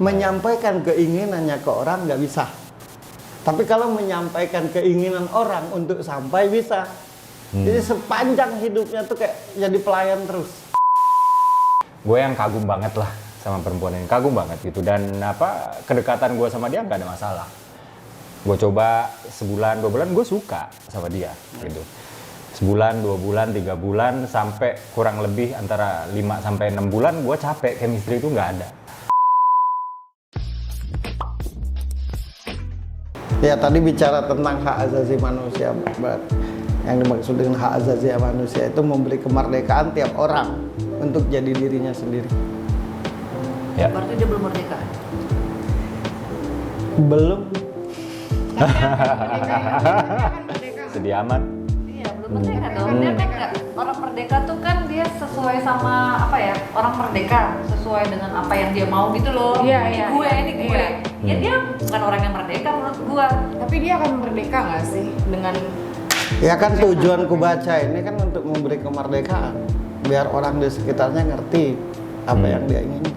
menyampaikan keinginannya ke orang nggak bisa. Tapi kalau menyampaikan keinginan orang untuk sampai bisa. Jadi sepanjang hidupnya tuh kayak jadi pelayan terus. Gue yang kagum banget lah sama perempuan ini, kagum banget gitu. Dan kedekatan gue sama dia nggak ada masalah. Gue coba sebulan, 2 bulan gue suka sama dia gitu. Sebulan, 2 bulan, 3 bulan, sampai kurang lebih antara 5-6 bulan gue capek, chemistry itu nggak ada. Ya tadi bicara tentang hak asasi manusia, yang dimaksud dengan hak asasi manusia itu memberi kemerdekaan tiap orang untuk jadi dirinya sendiri. Ya. Berarti dia belum merdeka? Belum. Sedih amat. Iya, belum merdeka dong. Dia kan nggak, orang merdeka tuh kan dia sesuai sama apa ya? Orang merdeka sesuai dengan apa yang dia mau gitu loh. Iya, Ini iya, gue, iya. ini gue. Ya dia bukan orang yang merdeka menurut gua. Tapi dia akan merdeka nggak sih dengan Ya kan tujuanku baca ini kan untuk memberi kemerdekaan biar orang di sekitarnya ngerti apa yang dia inginkan.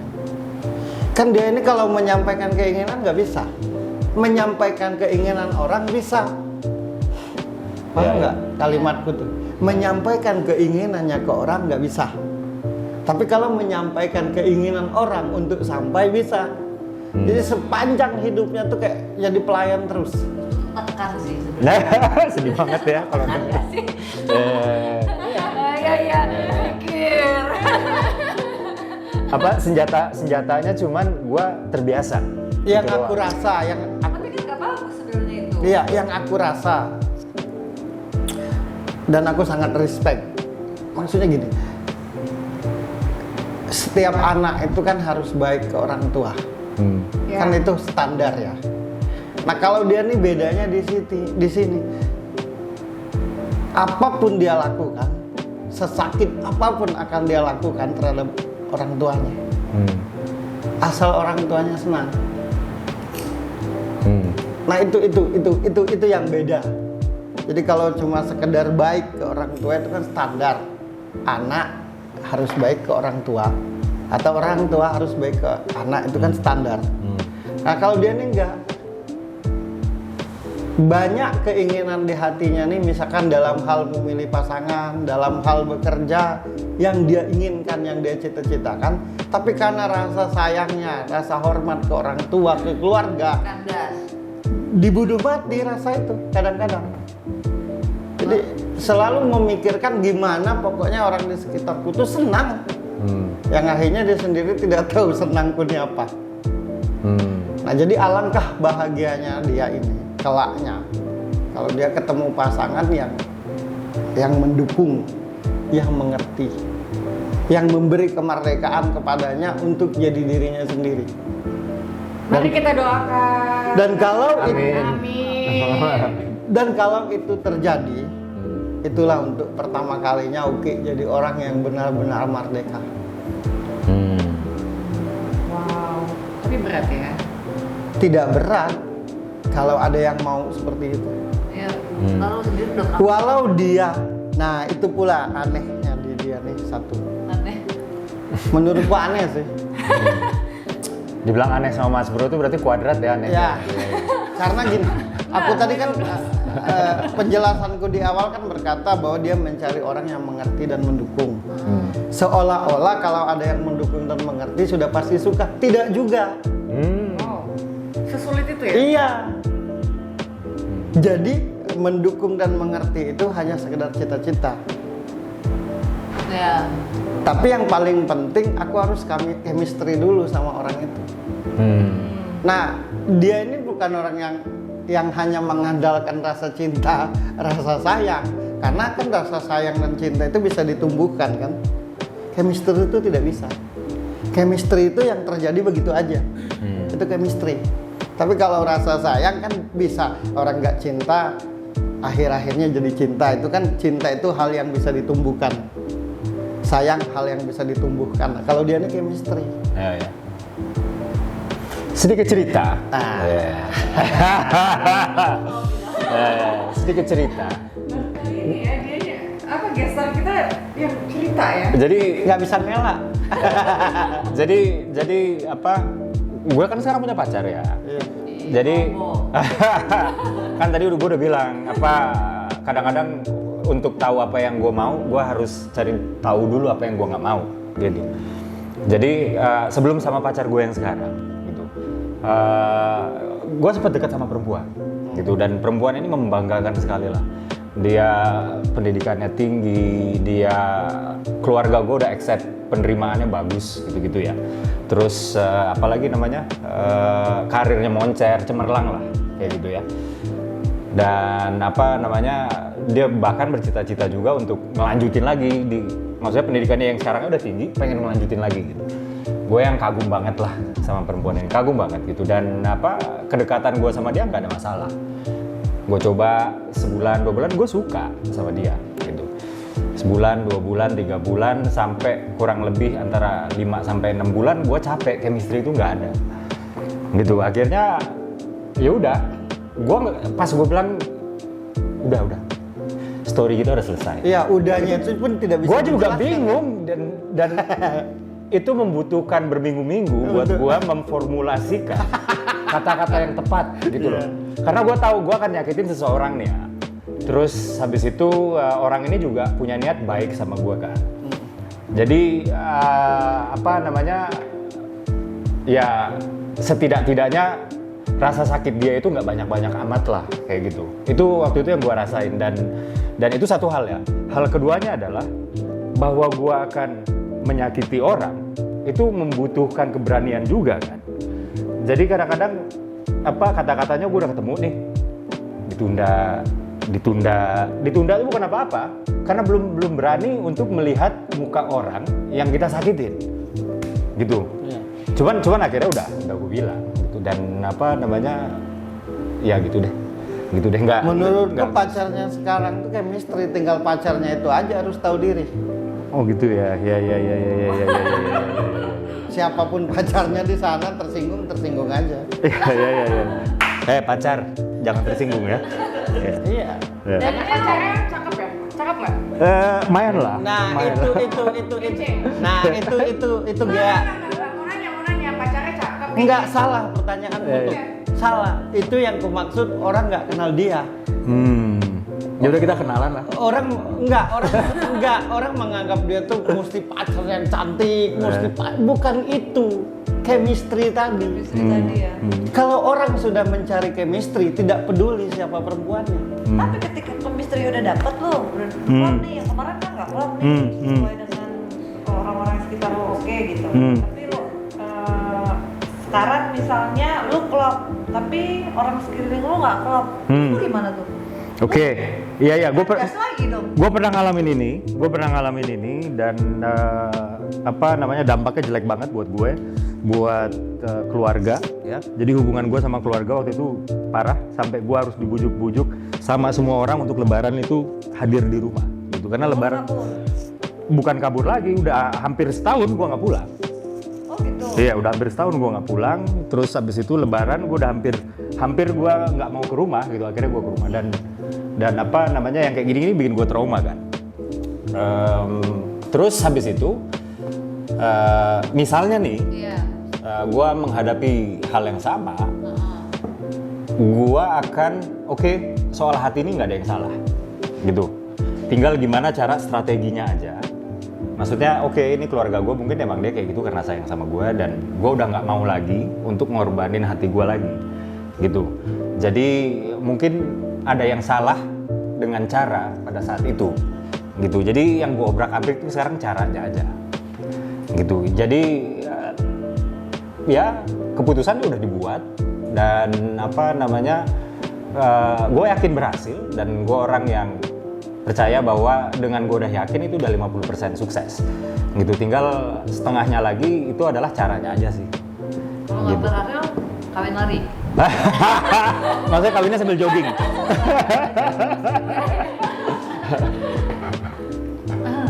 Kan dia ini kalau menyampaikan keinginan nggak bisa, menyampaikan keinginan orang bisa. Paham nggak kalimatku tuh? Menyampaikan keinginannya ke orang nggak bisa. Tapi kalau menyampaikan keinginan orang untuk sampai bisa. Jadi sepanjang hidupnya tuh kayak jadi pelayan terus. Tekan sih sebenarnya. Nah, sedih banget ya kalau Ada sih. ya Pikir. senjatanya cuman gue terbiasa. Yang Gitu aku doang. rasa, yang aku, Tapi kan nggak bagus sebenarnya itu. iya, yang aku rasa dan aku sangat respect. Maksudnya gini, setiap anak itu kan harus baik ke orang tua. Ya. Kan itu standar ya. Nah kalau dia nih bedanya di sini, apapun dia lakukan, sesakit apapun akan dia lakukan terhadap orang tuanya, asal orang tuanya senang. Nah itu yang beda. Jadi kalau cuma sekedar baik ke orang tua itu kan standar. Anak harus baik ke orang tua, atau orang tua harus baik ke anak, itu kan standar. Nah kalau dia ini enggak, banyak keinginan di hatinya nih, misalkan dalam hal memilih pasangan, dalam hal bekerja, yang dia inginkan, yang dia cita-citakan, tapi karena rasa sayangnya, rasa hormat ke orang tua, ke keluarga, Kandas. dibunuh mati rasa itu kadang-kadang. Jadi selalu memikirkan gimana pokoknya orang di sekitarku tuh senang. Yang akhirnya dia sendiri tidak tahu senangku ini apa. Nah jadi alangkah bahagianya dia ini, kelaknya kalau dia ketemu pasangan yang mendukung, yang mengerti, yang memberi kemerdekaan kepadanya untuk jadi dirinya sendiri. Mari kita doakan. Dan kalau Amin. dan kalau itu terjadi, itulah untuk pertama kalinya Uki jadi orang yang benar-benar merdeka. Wow. Tapi berat ya. Tidak berat kalau ada yang mau seperti itu. Ya, lalu sendiri udah pernah Walau dia, nah itu pula anehnya di dia nih satu. aneh. Menurutku aneh sih. Dibilang aneh sama Mas Bro itu berarti kuadrat ya aneh. Ya, karena gini, aku tadi kan penjelasanku di awal kan berkata bahwa dia mencari orang yang mengerti dan mendukung. Seolah-olah kalau ada yang mendukung dan mengerti sudah pasti suka. Tidak juga. Oh. Sesulit itu ya? Iya. Jadi mendukung dan mengerti itu hanya sekedar cita-cita. Ya. Tapi yang paling penting aku harus chemistry dulu sama orang itu. Nah, dia ini bukan orang yang hanya mengandalkan rasa cinta, rasa sayang. Karena kan rasa sayang dan cinta itu bisa ditumbuhkan kan. Chemistry itu tidak bisa. Chemistry itu yang terjadi begitu aja. Itu chemistry. Tapi kalau rasa sayang kan bisa, orang nggak cinta akhir-akhirnya jadi cinta. Itu kan cinta itu hal yang bisa ditumbuhkan. Sayang hal yang bisa ditumbuhkan. Nah, kalau dia ini chemistry. Ya. Sedikit cerita. Sedikit cerita. Ini ya dia apa gestar kita yang cerita ya? Jadi Nggak bisa ngelak. jadi gue kan sekarang punya pacar ya. Iya. Jadi kan tadi gue udah bilang apa kadang-kadang untuk tahu apa yang gue mau, gue harus cari tahu dulu apa yang gue nggak mau gitu. Jadi sebelum sama pacar gue yang sekarang gitu, gue sempat dekat sama perempuan gitu, dan perempuan ini membanggakan sekali lah. Dia pendidikannya tinggi, dia keluarga gue udah accept, penerimaannya bagus gitu-gitu ya. Terus apalagi namanya karirnya moncer, cemerlang lah kayak gitu ya. Dan apa namanya dia bahkan bercita-cita juga untuk ngelanjutin lagi maksudnya pendidikannya yang sekarang udah tinggi, pengen ngelanjutin lagi gitu. Gue yang kagum banget lah sama perempuan ini, kagum banget gitu. Dan apa kedekatan gue sama dia nggak ada masalah. Gue coba sebulan 2 bulan gue suka sama dia gitu. Sebulan 2 bulan 3 bulan sampai kurang lebih antara 5 sampai 6 bulan gue capek, chemistry itu nggak ada gitu. Akhirnya ya udah, pas gue bilang udah story kita udah selesai. Iya, udahnya itu pun tidak bisa. Gue juga dijelaskan. bingung dan itu membutuhkan berminggu-minggu buat gue memformulasikan kata-kata yang tepat gitu loh. Karena gue tahu gue akan nyakitin seseorang nih ya. Terus habis itu orang ini juga punya niat baik sama gue kan. Jadi apa namanya ya setidak-tidaknya rasa sakit dia itu nggak banyak-banyak amat lah kayak gitu. Itu waktu itu yang gue rasain, dan itu satu hal ya. Hal keduanya adalah bahwa gue akan menyakiti orang itu membutuhkan keberanian juga kan. Jadi kadang-kadang apa kata-katanya gue udah ketemu nih, ditunda itu bukan apa-apa, karena belum berani untuk melihat muka orang yang kita sakitin gitu. Cuman akhirnya udah gue bilang gitu. Dan apa namanya ya gitu deh nggak. Menurutku pacarnya sekarang tuh chemistry, tinggal pacarnya itu aja harus tahu diri. Oh gitu ya. Ya. Siapapun pacarnya di sana tersinggung aja. Iya. Pacar, jangan tersinggung ya. Iya. Dan pacarnya cakep ya? Cakep nggak? Main lah. Nah, main itu. Nah, itu dia. Mau nanya, pacarnya cakep. Enggak salah pertanyaanmu tuh. Salah. Itu yang kumaksud orang nggak kenal dia. Ya udah kita kenalan lah. Orang menganggap dia tuh mesti pacar yang cantik, bukan itu. Chemistry tadi. Tadi ya. Kalau orang sudah mencari chemistry, tidak peduli siapa perempuannya. Tapi ketika chemistry udah dapet lo, udah klop nih, yang kemarin kan nggak klop nih, sesuai dengan orang-orang sekitar lo oke gitu. Tapi lo sekarang misalnya lo klop, tapi orang sekeliling lo nggak klop, itu gimana tuh? Oke, iya, Gas lagi dong. gue pernah ngalamin ini, dan apa namanya dampaknya jelek banget buat gue, buat keluarga ya. Jadi hubungan gue sama keluarga waktu itu parah, sampai gue harus dibujuk-bujuk sama semua orang untuk lebaran itu hadir di rumah gitu. Karena lebaran bukan kabur lagi, udah hampir setahun gue nggak pulang. Oh gitu. Iya, udah hampir setahun gue nggak pulang. Terus habis itu lebaran gue udah hampir gue nggak mau ke rumah gitu. Akhirnya gue ke rumah, dan apa namanya yang kayak gini bikin gue trauma kan. Terus habis itu misalnya nih, gue menghadapi hal yang sama, gue akan soal hati ini nggak ada yang salah gitu. Tinggal gimana cara strateginya aja. Maksudnya ini keluarga gue mungkin emang dia kayak gitu karena sayang sama gue, dan gue udah nggak mau lagi untuk ngorbanin hati gue lagi gitu. Jadi mungkin ada yang salah dengan cara pada saat itu gitu. Jadi yang gue obrak-abrik itu sekarang caranya aja gitu. Jadi ya keputusan udah dibuat, dan apa namanya gue yakin berhasil, dan gue orang yang percaya bahwa dengan gue udah yakin itu udah 50% sukses gitu. Tinggal setengahnya lagi itu adalah caranya aja sih. Kalau nggak berhasil, kawin lari. Maksudnya kawinnya sambil jogging.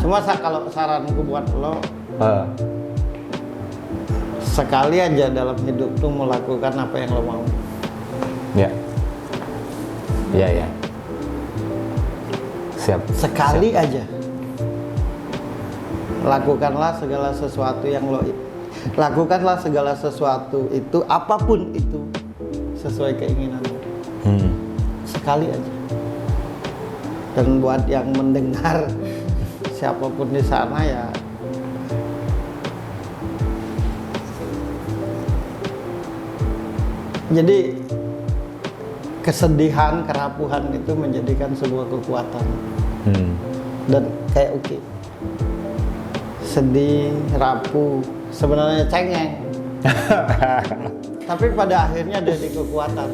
Cuma kalau saranku buat lo, sekali aja dalam hidup tuh melakukan apa yang lo mau. Ya. Siap. Sekali aja. Lakukanlah segala sesuatu yang lo Lakukanlah segala sesuatu itu, apapun itu, sesuai keinginan. Sekali aja. Dan buat yang mendengar, siapapun di sana ya, jadi kesedihan, kerapuhan itu menjadikan sebuah kekuatan. Dan kayak oke, sedih, rapuh, sebenarnya cengeng. Tapi pada akhirnya jadi kekuatan.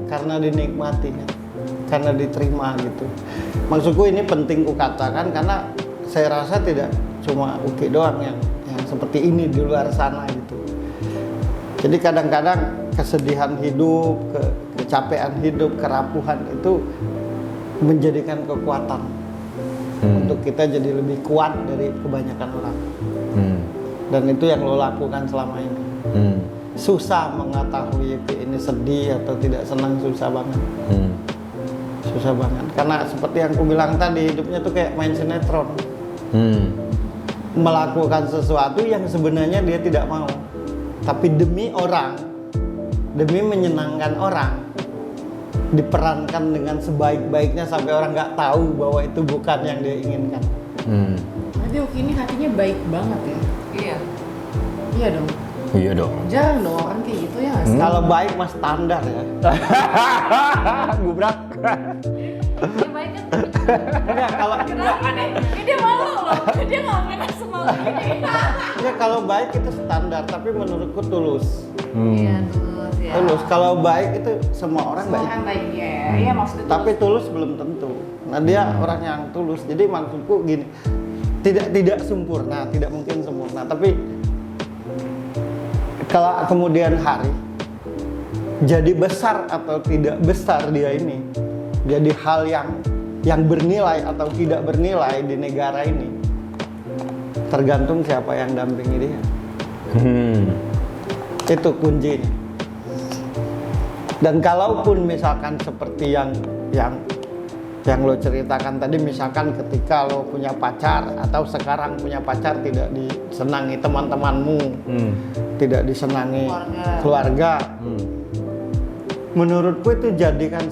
Karena dinikmati, karena diterima gitu. Maksudku ini penting kukatakan karena saya rasa tidak cuma Uki doang yang seperti ini di luar sana gitu. Jadi kadang-kadang kesedihan hidup, kecapean hidup, kerapuhan itu menjadikan kekuatan untuk kita jadi lebih kuat dari kebanyakan orang. Dan itu yang lo lakukan selama ini. Susah mengetahui ini sedih atau tidak senang, susah banget. Susah banget. Karena seperti yang aku bilang tadi, hidupnya tuh kayak main sinetron. Melakukan sesuatu yang sebenarnya dia tidak mau. Tapi demi orang, demi menyenangkan orang, diperankan dengan sebaik-baiknya sampai orang nggak tahu bahwa itu bukan yang dia inginkan. Berarti Uki ini hatinya baik banget ya? Iya. Iya dong. Iya dong. Jarang dong orang kayak gitu ya. Kalau baik mah standar ya. Gubrak. Dia baik kan? Enggak, kalau Kenapa deh? Dia malu loh. Dia nggak pernah semangat gini. enggak, kalau baik itu standar, tapi menurutku tulus. Iya tulus ya. Tulus. Kalau baik itu semua orang Semua baik. orang baik ya. Iya maksudnya. Tapi tulus belum tentu. Nah dia orang yang tulus. Jadi maksudku gini, tidak sempurna, tidak mungkin sempurna. Tapi kalau kemudian hari jadi besar atau tidak besar dia ini, jadi hal yang bernilai atau tidak bernilai di negara ini, tergantung siapa yang dampingi dia. Itu kuncinya. Dan kalaupun misalkan seperti yang lo ceritakan tadi, misalkan ketika lo punya pacar atau sekarang punya pacar tidak disenangi teman-temanmu, tidak disenangi keluarga. Menurutku itu jadikan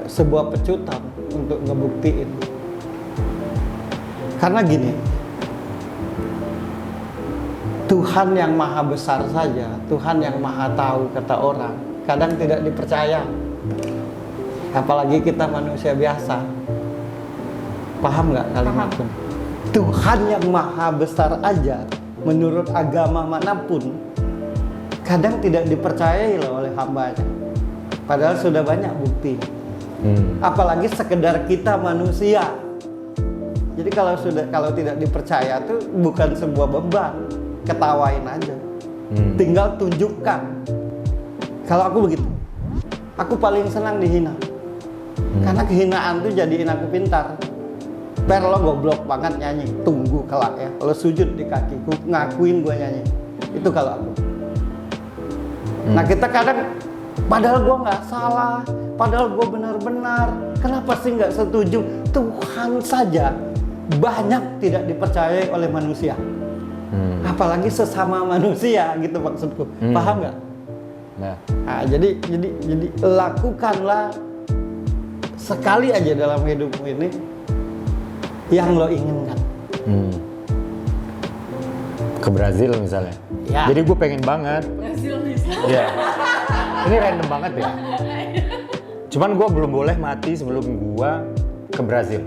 sebuah pecutan untuk ngebuktiin. Karena gini, Tuhan yang maha besar saja, Tuhan yang maha tahu kata orang, kadang tidak dipercaya. Apalagi kita manusia biasa. Paham nggak kalimat itu? Tuhan yang maha besar aja, menurut agama manapun, kadang tidak dipercayai loh oleh hambanya. Padahal sudah banyak bukti. Apalagi sekedar kita manusia. Jadi kalau tidak dipercaya itu bukan sebuah beban, ketawain aja. Tinggal tunjukkan. Kalau aku begitu, aku paling senang dihina. Karena kehinaan tuh jadiin aku pintar. Per, lo goblok banget nyanyi, tunggu kelak ya. Lo sujud di kakiku, ngakuin gue nyanyi. Itu kalau aku. Nah kita kadang, padahal gue nggak salah, padahal gue benar-benar. Kenapa sih nggak setuju? Tuhan saja banyak tidak dipercayai oleh manusia. Apalagi sesama manusia gitu maksudku. Paham nggak? Nah, jadi lakukanlah sekali aja dalam hidupmu ini yang lo inginkan. Ke Brazil misalnya. Ya. Jadi gue pengen banget. Brazil misalnya. Iya. Ini random banget ya. Cuman gue belum boleh mati sebelum gue ke Brazil.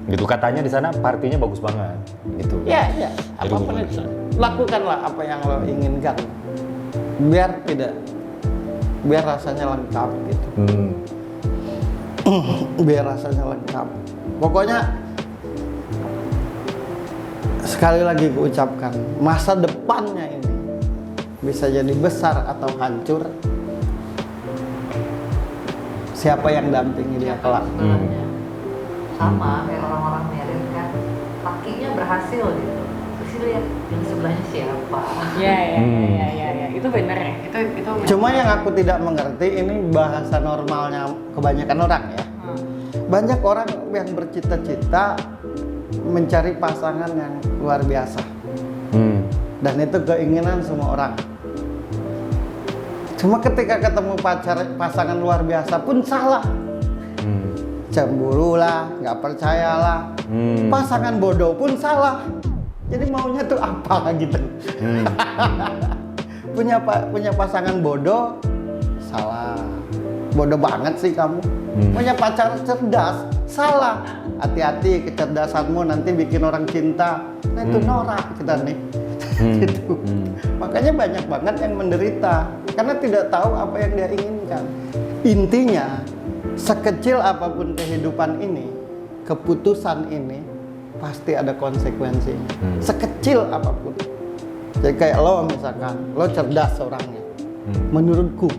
Gitu katanya di sana partinya bagus banget. Gitu. Ya. Jadi Apapun gua itu. Lakukanlah apa yang lo inginkan. Biar rasanya lengkap gitu. Biar rasanya lengkap. Pokoknya sekali lagi ku ucapkan, masa depannya ini bisa jadi besar atau hancur, siapa yang dampingi dia kelak. Sebenarnya sama kayak orang-orang merit kan, lakinya berhasil gitu. Terus lihat yang sebelahnya siapa. Iya. Itu benar ya. Itu benar. Cuma yang aku tidak mengerti, ini bahasa normalnya kebanyakan orang ya. Banyak orang yang bercita-cita mencari pasangan yang luar biasa. Dan itu keinginan semua orang. Cuma ketika ketemu pasangan luar biasa pun salah. Cemburu lah, nggak percaya lah. Pasangan bodoh pun salah. Jadi maunya tuh apa gitu. punya pasangan bodoh salah. Bodoh banget sih kamu. Punya pacar cerdas salah. Hati-hati, kecerdasanmu nanti bikin orang cinta. Nah itu norak kita nih. Gitu. Makanya banyak banget yang menderita karena tidak tahu apa yang dia inginkan. Intinya, sekecil apapun kehidupan ini, keputusan ini pasti ada konsekuensinya. Sekecil apapun. Jadi kayak lo misalkan, lo cerdas orangnya, menurutku.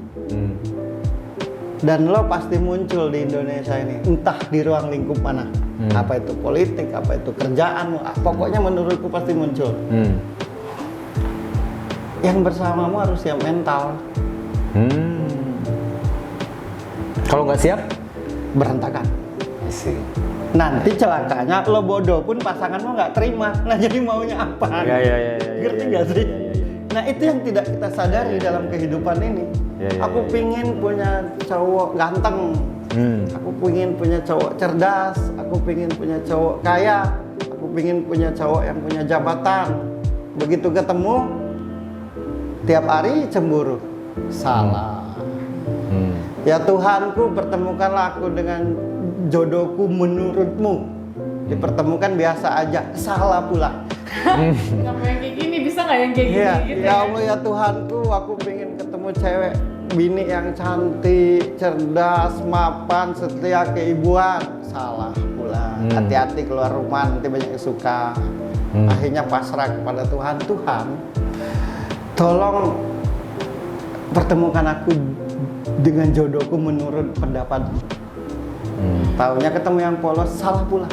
Dan lo pasti muncul di Indonesia ini, entah di ruang lingkup mana. Apa itu politik, apa itu kerjaan, pokoknya menurutku pasti muncul. Yang bersamamu harus siap mental. Kalau nggak siap, berantakan. Nanti celakanya lo bodoh pun pasanganmu nggak terima. Nah jadi maunya apa? Ngerti nggak sih? Nah itu yang tidak kita sadari dalam kehidupan ini. Aku pingin punya cowok ganteng. Aku pingin punya cowok cerdas. Aku pingin punya cowok kaya. Aku pingin punya cowok yang punya jabatan. Begitu ketemu, tiap hari cemburu. Salah. Ya Tuhanku, pertemukanlah aku dengan jodohku menurutmu. Dipertemukan biasa aja, salah pula. Nggak mau yang kayak gini, bisa nggak yang kayak gini? Ya, Gitu ya Allah ya Tuhanku, aku pengen ketemu cewek bini yang cantik, cerdas, mapan, setia keibuan. Salah pula. Hati-hati keluar rumah, nanti banyak yang suka. Akhirnya pasrah kepada Tuhan. Tuhan, tolong pertemukan aku dengan jodohku menurut pendapatmu. Taunya ketemu yang polos, salah pula.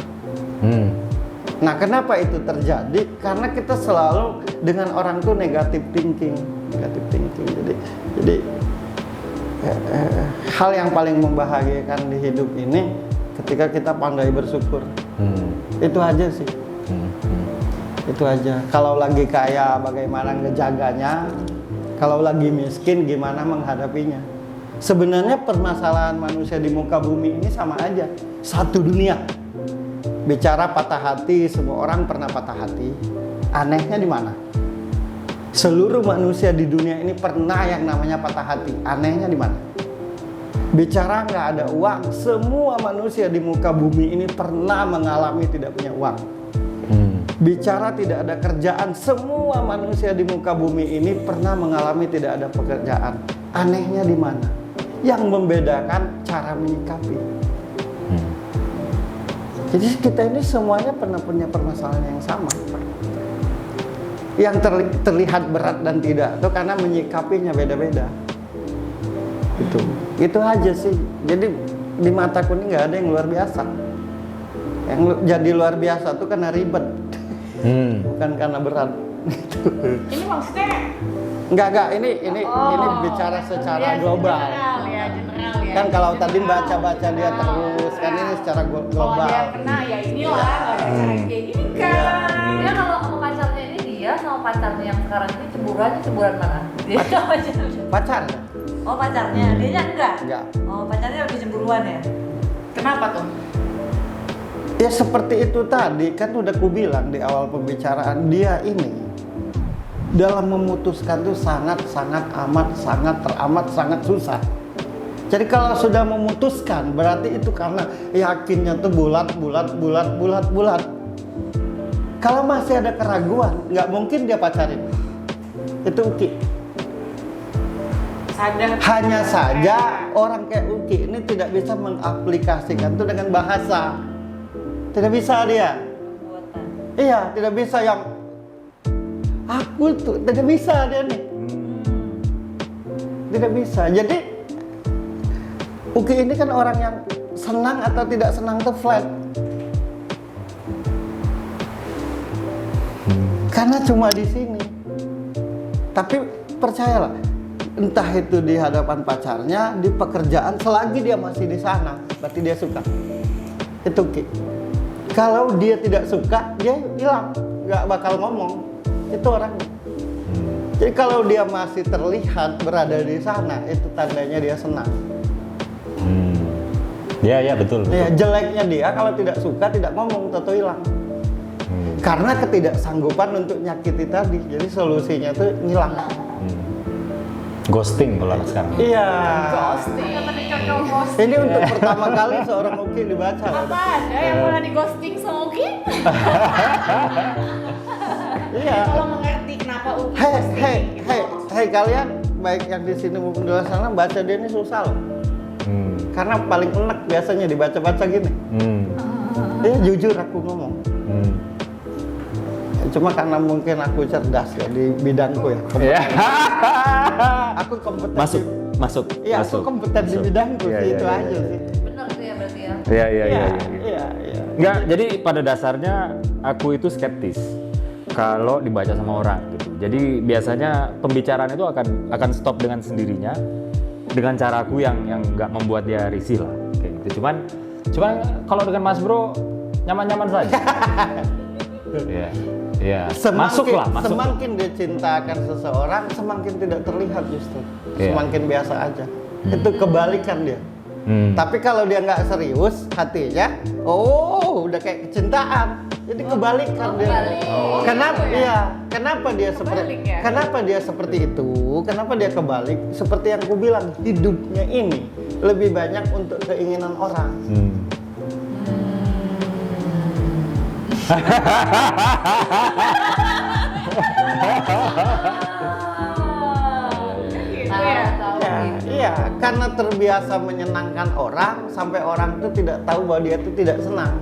Nah kenapa itu terjadi? Karena kita selalu dengan orang tuh negative thinking. Jadi hal yang paling membahagiakan di hidup ini ketika kita pandai bersyukur. Itu aja sih. Itu aja. Kalau lagi kaya bagaimana ngejaganya, kalau lagi miskin gimana menghadapinya. Sebenarnya permasalahan manusia di muka bumi ini sama aja, satu dunia. Bicara patah hati, semua orang pernah patah hati. Anehnya di mana? Seluruh manusia di dunia ini pernah yang namanya patah hati. Anehnya di mana? Bicara nggak ada uang, semua manusia di muka bumi ini pernah mengalami tidak punya uang. Bicara tidak ada kerjaan, semua manusia di muka bumi ini pernah mengalami tidak ada pekerjaan. Anehnya di mana? Yang membedakan cara menyikapi. Jadi kita ini semuanya pernah punya permasalahan yang sama. Yang terlihat berat dan tidak itu karena menyikapinya beda-beda. Itu aja sih. Jadi di mataku ini nggak ada yang luar biasa. Yang jadi luar biasa itu karena ribet, bukan karena berat. Ini maksudnya? Enggak. Ini bicara secara global. General ya. Kan kalau tadi baca-baca dia terus, kan ini secara global. Dia kena ya inilah, nggak bisa kayak gini kan. Dia kalau sama pacarnya ini, dia sama pacarnya yang sekarang ini cemburuan mana? Dia sama pacarnya. Pacar? Oh pacarnya, dianya enggak? Enggak. Oh pacarnya lebih cemburuan ya? Kenapa tuh? Ya seperti itu tadi, kan udah kubilang di awal pembicaraan, dia ini dalam memutuskan tuh sangat teramat sangat susah. Jadi kalau sudah memutuskan berarti itu karena yakinnya tuh bulat. Kalau masih ada keraguan, nggak mungkin dia pacarin. Itu Uki. Hanya saja orang kayak Uki ini tidak bisa mengaplikasikan itu dengan bahasa. Tidak bisa dia. Buatan. Iya, tidak bisa yang aku tuh tidak bisa dia nih. Tidak bisa. Jadi Uki ini kan orang yang senang atau tidak senang tuh flat. Karena cuma di sini. Tapi percayalah, entah itu di hadapan pacarnya, di pekerjaan, selagi dia masih di sana, berarti dia suka. Itu Uki. Kalau dia tidak suka, dia hilang, nggak bakal ngomong. itu orangnya. Jadi kalau dia masih terlihat berada di sana, itu tandanya dia senang. Ya betul. Ya, jeleknya dia kalau tidak suka tidak ngomong, tato hilang. Karena ketidaksanggupan untuk nyakiti tadi. Jadi solusinya tuh ngilang. Ghosting kalau anak sekarang. Iya. Ghosting. Ini untuk pertama kali seorang Uki dibaca. Apa ada yang pernah di ghosting sama Uki? Iya. Kalau mengerti kenapa Uki Hei kalian, baik yang di sini maupun di luar sana, baca dia ini susah loh. Karena paling enak biasanya dibaca-baca gini. Ya jujur aku ngomong. Cuma karena mungkin aku cerdas ya di bidangku ya. Aku kompeten. Masuk. Iya, aku kompeten di bidangku sih, itu aja sih. benar tuh ya berarti ya. Iya. Enggak, jadi pada dasarnya aku itu skeptis kalau dibaca sama orang gitu. Jadi biasanya pembicaraan itu akan stop dengan sendirinya dengan caraku yang nggak membuat dia risih lah kayak gitu. Cuman kalau dengan Mas Bro nyaman-nyaman saja. Iya. Masuk lah. Semakin dia cintakan seseorang, semakin tidak terlihat justru. Iya. Semakin biasa aja. Itu kebalikan dia. Tapi kalau dia nggak serius hatinya, udah kayak kecintaan. Jadi kebalikan dia. Kenapa? Iya. Kenapa dia seperti? ya? Kenapa dia seperti itu? Kenapa dia kebalik? Seperti yang aku bilang, hidupnya ini lebih banyak untuk keinginan orang. Iya, karena terbiasa menyenangkan orang sampai orang itu tidak tahu bahwa dia itu tidak senang.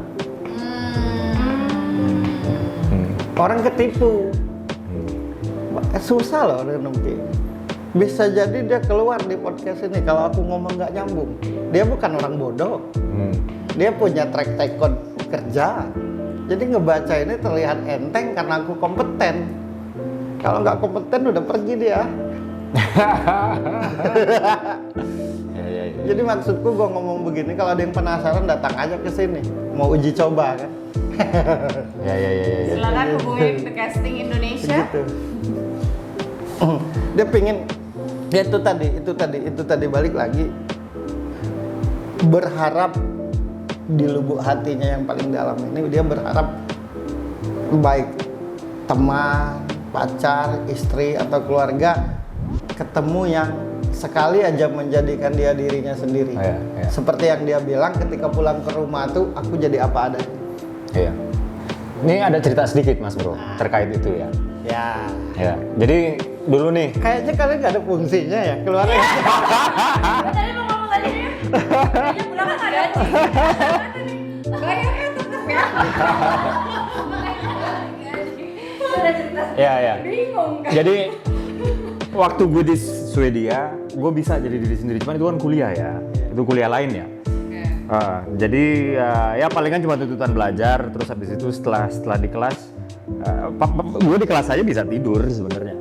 Orang ketipu. Susah loh Renuki. Bisa jadi dia keluar di podcast ini kalau aku ngomong nggak nyambung. Dia bukan orang bodoh. Dia punya track record kerja. Jadi ngebaca ini terlihat enteng karena aku kompeten. Kalau nggak kompeten udah pergi dia. Jadi maksudku gue ngomong begini, kalau ada yang penasaran datang aja ke sini, mau uji coba kan. Ya. Silakan hubungin The Casting Indonesia. Gitu. Dia pingin, dia itu tadi balik lagi, berharap di lubuk hatinya yang paling dalam ini, dia berharap baik teman, pacar, istri atau keluarga ketemu yang sekali aja menjadikan dia dirinya sendiri. Iya. Seperti yang dia bilang ketika pulang ke rumah tuh aku jadi apa adanya. Iya. Ini ada cerita sedikit Mas Bro terkait itu ya. Ya. Jadi dulu nih. Kayaknya kalian nggak ada fungsinya ya keluarga. Tadi mau ngomong tadi ya. Kayaknya pulang kan ada. Bayarnya tetap ya. Ada cerita. Ya. Bingung kan? Jadi waktu gue di Swedia, gue bisa jadi diri sendiri. Cuman itu kan kuliah ya. Itu kuliah lain ya. Jadi ya palingan cuma tuntutan belajar. Terus habis itu setelah di kelas, gue di kelas aja bisa tidur sebenarnya.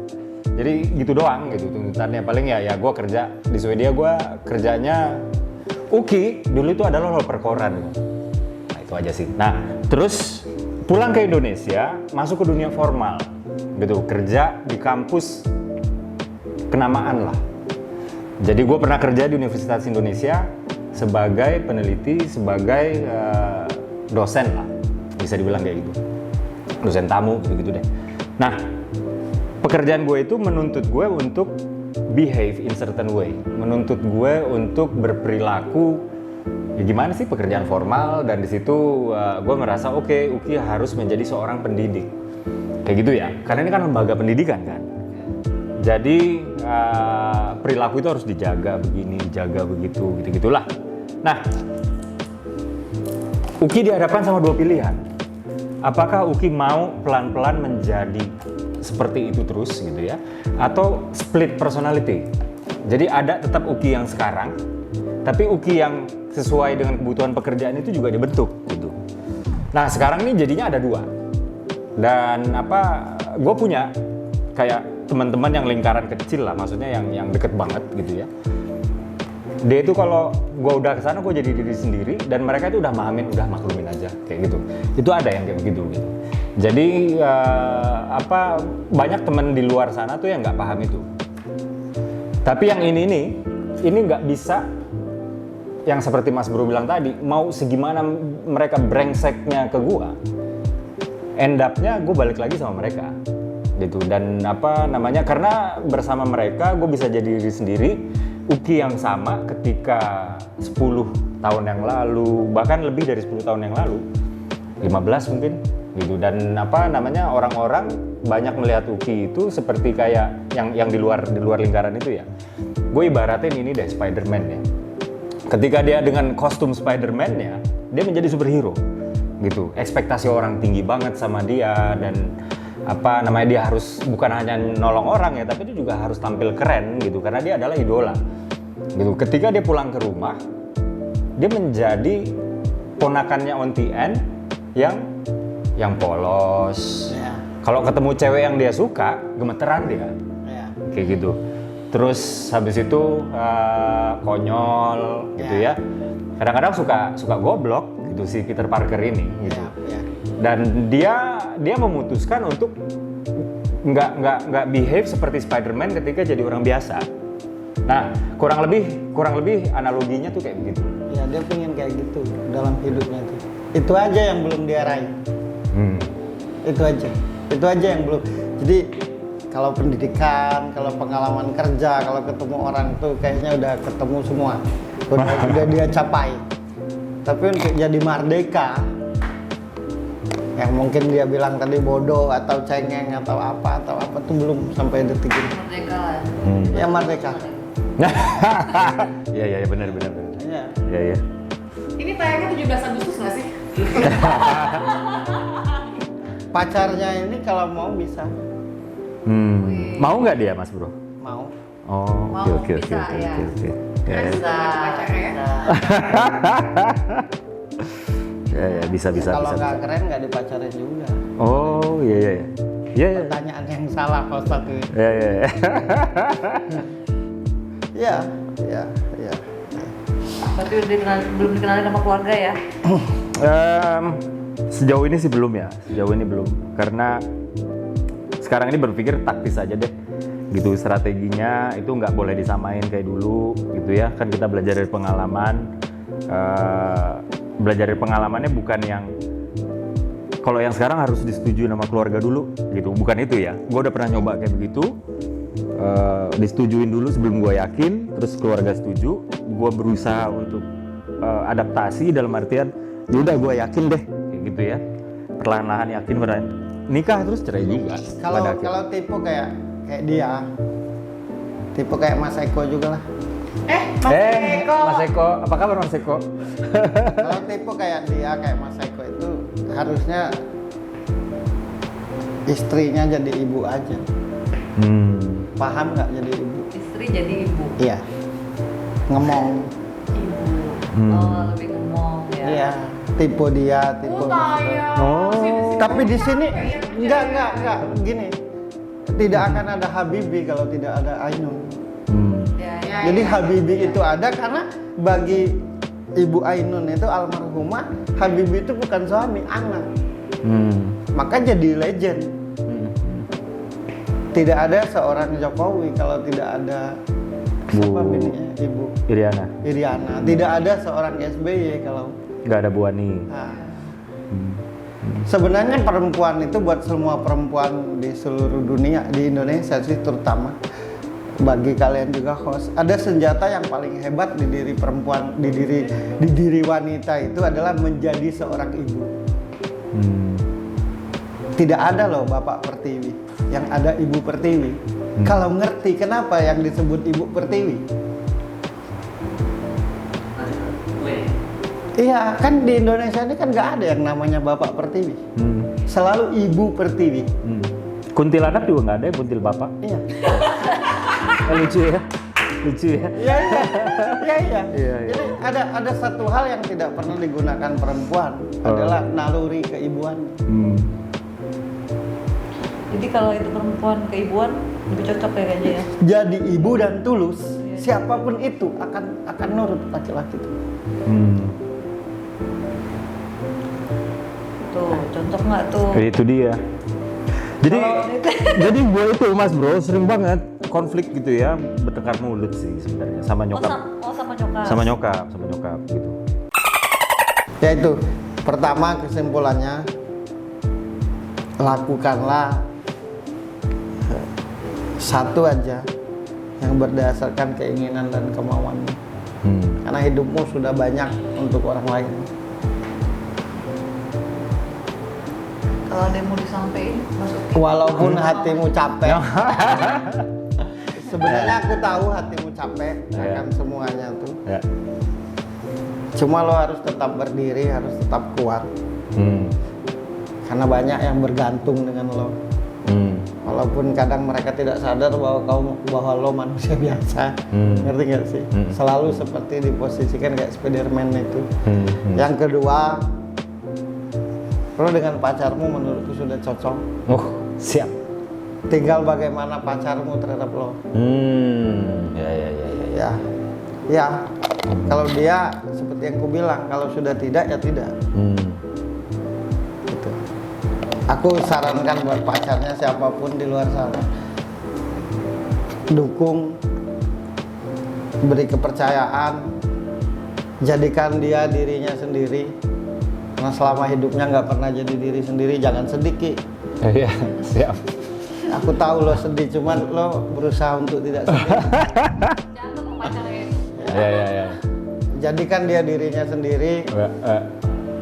Jadi gitu doang gitu tuntutannya. Paling ya gue kerja di Swedia, gue kerjanya Uki dulu itu adalah helper koran. Nah itu aja sih. Nah terus pulang ke Indonesia, masuk ke dunia formal gitu, kerja di kampus kenamaan lah. Jadi gue pernah kerja di Universitas Indonesia sebagai peneliti, sebagai dosen lah, bisa dibilang kayak gitu, dosen tamu gitu deh. Nah pekerjaan gue itu menuntut gue untuk behave in certain way, menuntut gue untuk berperilaku ya gimana sih pekerjaan formal, dan di situ gue ngerasa oke, Uki harus menjadi seorang pendidik kayak gitu ya, karena ini kan lembaga pendidikan kan. Jadi perilaku itu harus dijaga begini, dijaga begitu, gitu-gitulah. Nah, Uki dihadapkan sama dua pilihan. Apakah Uki mau pelan-pelan menjadi seperti itu terus gitu ya, atau split personality. Jadi ada tetap Uki yang sekarang, tapi Uki yang sesuai dengan kebutuhan pekerjaan itu juga dibentuk gitu. Nah sekarang ini jadinya ada dua. Dan gue punya kayak teman-teman yang lingkaran kecil lah, maksudnya yang deket banget gitu ya. Dia itu kalau gue udah kesana gue jadi diri sendiri, dan mereka itu udah mahamin, udah maklumin aja kayak gitu. Itu ada yang kayak begitu gitu. Jadi banyak temen di luar sana tuh yang nggak paham itu. Tapi yang ini nggak bisa yang seperti Mas Bro bilang tadi, mau segimana mereka brengseknya ke gua, end up-nya gue balik lagi sama mereka gitu. Dan karena bersama mereka gue bisa jadi diri sendiri, Uki yang sama ketika 10 tahun yang lalu, bahkan lebih dari 10 tahun yang lalu, 15 mungkin gitu. Dan orang-orang banyak melihat Uki itu seperti kayak yang di luar lingkaran itu ya. Gue ibaratin ini deh Spider-Man ya. Ketika dia dengan kostum Spider-Man-nya, dia menjadi superhero gitu. Ekspektasi orang tinggi banget sama dia, dan dia harus bukan hanya nolong orang ya, tapi dia juga harus tampil keren gitu karena dia adalah idola gitu. Ketika dia pulang ke rumah, dia menjadi ponakannya Ontien yang polos. Ya. Kalau ketemu cewek yang dia suka, gemeteran dia. Ya. Kayak gitu. Terus habis itu konyol gitu ya. Kadang-kadang suka goblok gitu si Peter Parker ini gitu. Ya. Dan dia memutuskan untuk nggak behave seperti Spider-Man ketika jadi orang biasa. Nah, kurang lebih analoginya tuh kayak begitu. Ya, dia pengen kayak gitu dalam hidupnya tuh. Itu aja yang belum dia raih. Itu aja yang belum. Jadi kalau pendidikan, kalau pengalaman kerja, kalau ketemu orang tuh kayaknya udah ketemu semua. Udah dia capai. Tapi untuk jadi merdeka, yang mungkin dia bilang tadi bodoh atau cengeng atau apa tuh belum sampai detik ini. Merdeka lah. Ya merdeka. Iya benar. Iya. Iya. Ini tayangnya 17 Agustus nggak sih? Pacarnya ini kalau mau bisa. Mau nggak dia, Mas Bro? Mau. Oh, Mau, oke. bisa, ya. Ya, Bisa. Pacarnya ya? bisa. Kalau nggak keren nggak dipacarin juga. Oh, iya. Iya. Pertanyaan yang salah Ustaz itu. Iya. Iya. Tapi belum dikenalin sama keluarga ya? Sejauh ini sih belum ya. Karena sekarang ini berpikir taktis aja deh. Gitu, strateginya itu nggak boleh disamain kayak dulu gitu ya. Kan kita belajar dari pengalaman. Belajar dari pengalamannya bukan yang kalau yang sekarang harus disetujui sama keluarga dulu gitu, bukan itu ya. Gue udah pernah nyoba kayak begitu, disetujuin dulu sebelum gue yakin, terus keluarga setuju. Gue berusaha untuk adaptasi dalam artian yaudah gue yakin deh kayak gitu ya, perlahan-lahan yakin nikah terus cerai juga. Kalau tipe kayak dia, tipe kayak Mas Eko juga lah. Mas Eko, apa kabar Mas Eko? Kalau tipe kayak dia, kayak Mas Eko itu harusnya istrinya jadi ibu aja. Paham nggak jadi ibu? Istri jadi ibu. Iya. Ngemong. Ibu. Oh, lebih ngomong ya. Iya. Tipe dia, tipe. Tapi di sini enggak gini. Tidak akan ada Habibie kalau tidak ada Ainun. Ya. Jadi Habibie itu ada karena bagi Ibu Ainun itu almarhumah, Habibie itu bukan suami, anak. Maka jadi legend. Tidak ada seorang Jokowi kalau tidak ada siapa bininya, Ibu Iriana. Tidak ada seorang SBY kalau nggak ada Bu Ani. Nah, sebenarnya perempuan itu buat semua perempuan di seluruh dunia, di Indonesia sih terutama, bagi kalian juga host, ada senjata yang paling hebat di diri perempuan, di diri wanita itu adalah menjadi seorang ibu. Tidak ada loh Bapak Pertiwi, yang ada Ibu Pertiwi. Kalau ngerti kenapa yang disebut Ibu Pertiwi? Iya, kan di Indonesia ini kan nggak ada yang namanya Bapak Pertiwi. Selalu Ibu Pertiwi. Kuntilanak juga nggak ada ya, kuntil bapak. Iya. Lucu ya. Iya. Jadi ada satu hal yang tidak pernah digunakan perempuan adalah naluri keibuan. Jadi kalau itu perempuan keibuan lebih cocok ya kayaknya ya. Jadi ibu dan tulus, siapapun itu akan nurut laki-laki itu. tuh, contoh nggak tuh? Itu dia. Jadi Kalau jadi gue itu Mas Bro sering banget konflik gitu ya, bertengkar mulut sih sebenarnya sama nyokap. Sama nyokap. Sama nyokap gitu. Ya itu, pertama kesimpulannya, lakukanlah satu aja yang berdasarkan keinginan dan kemauanmu. Karena hidupmu sudah banyak untuk orang lain. Kalau ada yang mau disampaikan, masukin. Walaupun hatimu capek, sebenarnya aku tahu hatimu capek akan semuanya tuh. Ya. Cuma lo harus tetap berdiri, harus tetap kuat. Karena banyak yang bergantung dengan lo. Walaupun kadang mereka tidak sadar bahwa lo manusia biasa, ngerti nggak sih? Selalu seperti diposisikan kayak Spiderman itu. Yang kedua, lo dengan pacarmu menurutku sudah cocok. Oh, siap. Tinggal bagaimana pacarmu terhadap lo. Ya. Kalau dia seperti yang ku bilang, kalau sudah tidak ya tidak. Gitu. Aku sarankan buat pacarnya siapapun di luar sana, dukung, beri kepercayaan, jadikan dia dirinya sendiri. Karena selama hidupnya nggak pernah jadi diri sendiri, jangan sedih Ki. Iya, siap. Aku tahu lo sedih, cuman lo berusaha untuk tidak sedih. Jangan sama pacarnya. Ya. Jadikan dia dirinya sendiri,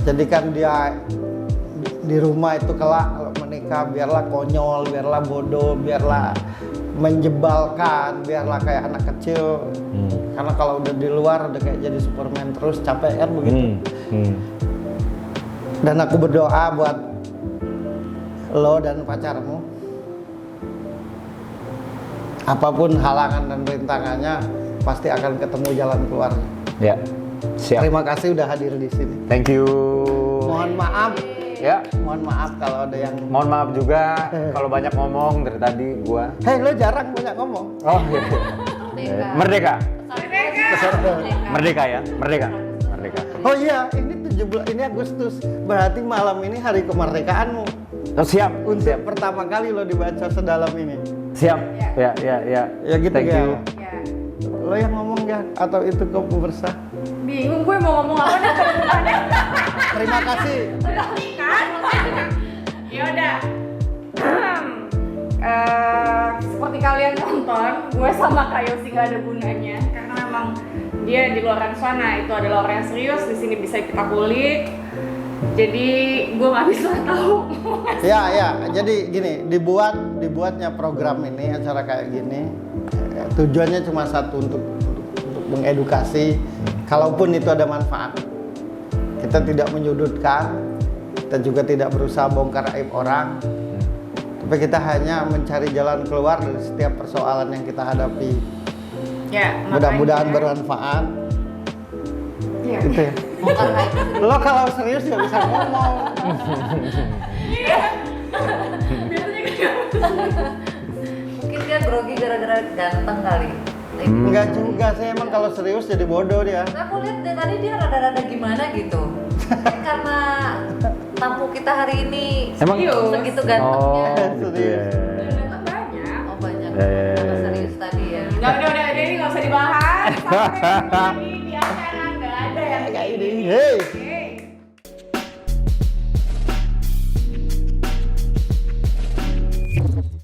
jadikan dia di rumah itu kelak kalau menikah biarlah konyol, biarlah bodoh, biarlah menjebalkan, biarlah kayak anak kecil. Karena kalau udah di luar udah kayak jadi Superman terus, capek kan begitu. Dan aku berdoa buat lo dan pacarmu, apapun halangan dan rintangannya pasti akan ketemu jalan keluarnya. Ya, siap. Terima kasih udah hadir di sini. Thank you. Mohon maaf, Ya, mohon maaf kalau ada yang. mohon maaf juga kalau banyak ngomong dari tadi gua. Hei, lo jarang banyak ngomong. Oh, gitu. Merdeka. Merdeka ya, merdeka. Oh iya, ini 17, ini Agustus. Berarti malam ini hari kemerdekaanmu. Oh, siap. Untuk pertama kali lo dibaca sedalam ini. Siap. Ya. Ya gitu Thank ya. you. Ya. Lo yang ngomong ya, atau itu kau bersah? Bingung gue mau ngomong apa nih depannya. Terima kasih. Kan? Ya udah. Seperti kalian nonton, gue sama Kak Yosi gak ada gunanya karena memang dia di luar sana itu adalah orang yang serius, di sini bisa kita kulik. Jadi gue nggak bisa tahu. Ya. Jadi gini, dibuatnya program ini, acara kayak gini, tujuannya cuma satu, untuk mengedukasi. Kalaupun itu ada manfaat, kita tidak menyudutkan, kita juga tidak berusaha bongkar aib orang, tapi kita hanya mencari jalan keluar dari setiap persoalan yang kita hadapi. Ya, Mudah-mudahan makanya- bermanfaat. Iya. Gitu ya. Lo kalau serius nggak bisa ngomong. Biasanya kayak Mungkin dia grogi gara-gara ganteng kali. Enggak juga, saya emang kalau serius jadi bodoh dia. Aku lihat dari tadi dia rada-rada gimana gitu. Karena tamu kita hari ini Emang- segitu gantengnya. Oh, gitu ya. ternyata banyak. Oh banyak. Ya. Sama serius tadi ya. Udah, ini nggak usah dibahas. Sampai ini di acara nggak ada yang Kayak ini. Hei,